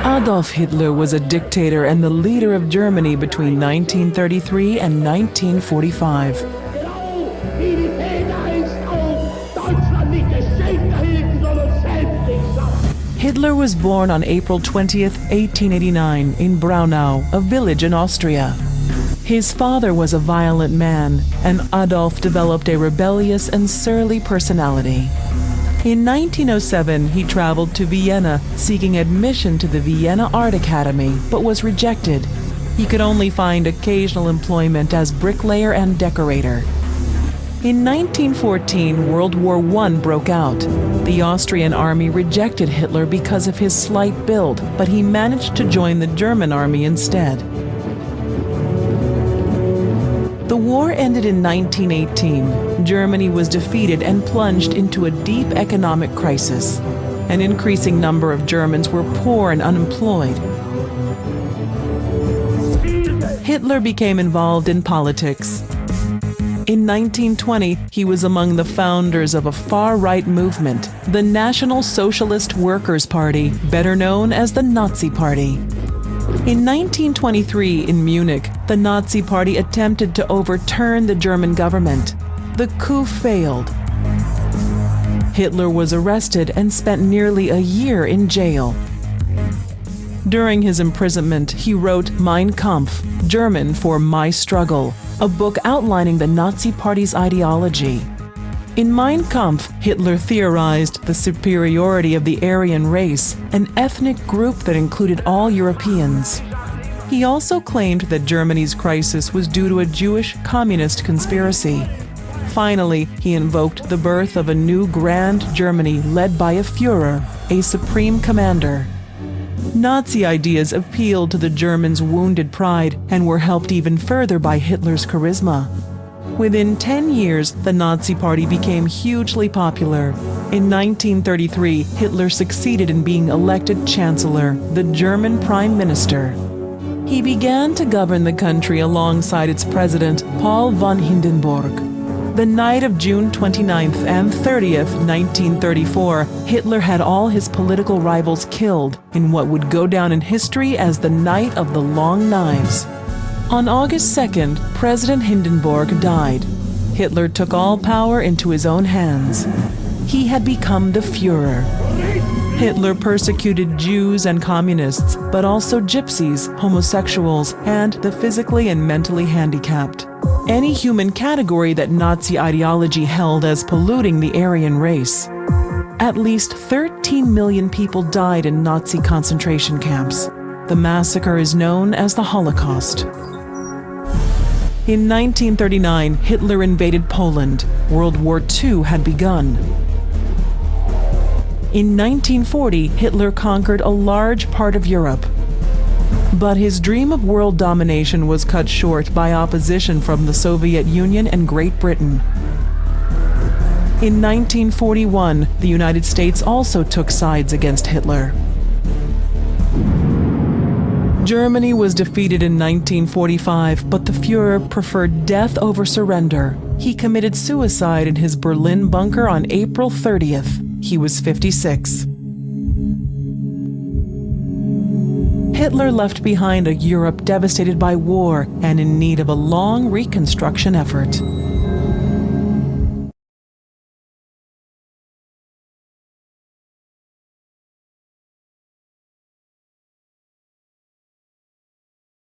Adolf Hitler was a dictator and the leader of Germany between 1933 and 1945. Hitler was born on April 20th, 1889, in Braunau, a village in Austria. His father was a violent man, and Adolf developed a rebellious and surly personality. In 1907, he traveled to Vienna seeking admission to the Vienna Art Academy, but was rejected. He could only find occasional employment as bricklayer and decorator. In 1914, World War I broke out. The Austrian army rejected Hitler because of his slight build, but he managed to join the German army instead. The war ended in 1918. Germany was defeated and plunged into a deep economic crisis. An increasing number of Germans were poor and unemployed. Hitler became involved in politics. In 1920, he was among the founders of a far-right movement, the National Socialist Workers Party, better known as the Nazi Party. In 1923, in Munich, the Nazi Party attempted to overturn the German government. The coup failed. Hitler was arrested and spent nearly a year in jail. During his imprisonment, he wrote Mein Kampf, German for My Struggle, a book outlining the Nazi Party's ideology. In Mein Kampf, Hitler theorized the superiority of the Aryan race, an ethnic group that included all Europeans. He also claimed that Germany's crisis was due to a Jewish communist conspiracy. Finally, he invoked the birth of a new Grand Germany led by a Führer, a supreme commander. Nazi ideas appealed to the Germans' wounded pride and were helped even further by Hitler's charisma. Within 10 years, the Nazi Party became hugely popular. In 1933, Hitler succeeded in being elected Chancellor, the German Prime Minister. He began to govern the country alongside its president, Paul von Hindenburg. The night of June 29th and 30th, 1934, Hitler had all his political rivals killed in what would go down in history as the Night of the Long Knives. On August 2nd, President Hindenburg died. Hitler took all power into his own hands. He had become the Führer. Hitler persecuted Jews and communists, but also gypsies, homosexuals, and the physically and mentally handicapped. Any human category that Nazi ideology held as polluting the Aryan race. At least 13 million people died in Nazi concentration camps. The massacre is known as the Holocaust. In 1939, Hitler invaded Poland. World War II had begun. In 1940, Hitler conquered a large part of Europe. But his dream of world domination was cut short by opposition from the Soviet Union and Great Britain. In 1941, the United States also took sides against Hitler. Germany was defeated in 1945, but the Führer preferred death over surrender. He committed suicide in his Berlin bunker on April 30th. He was 56. Hitler left behind a Europe devastated by war and in need of a long reconstruction effort.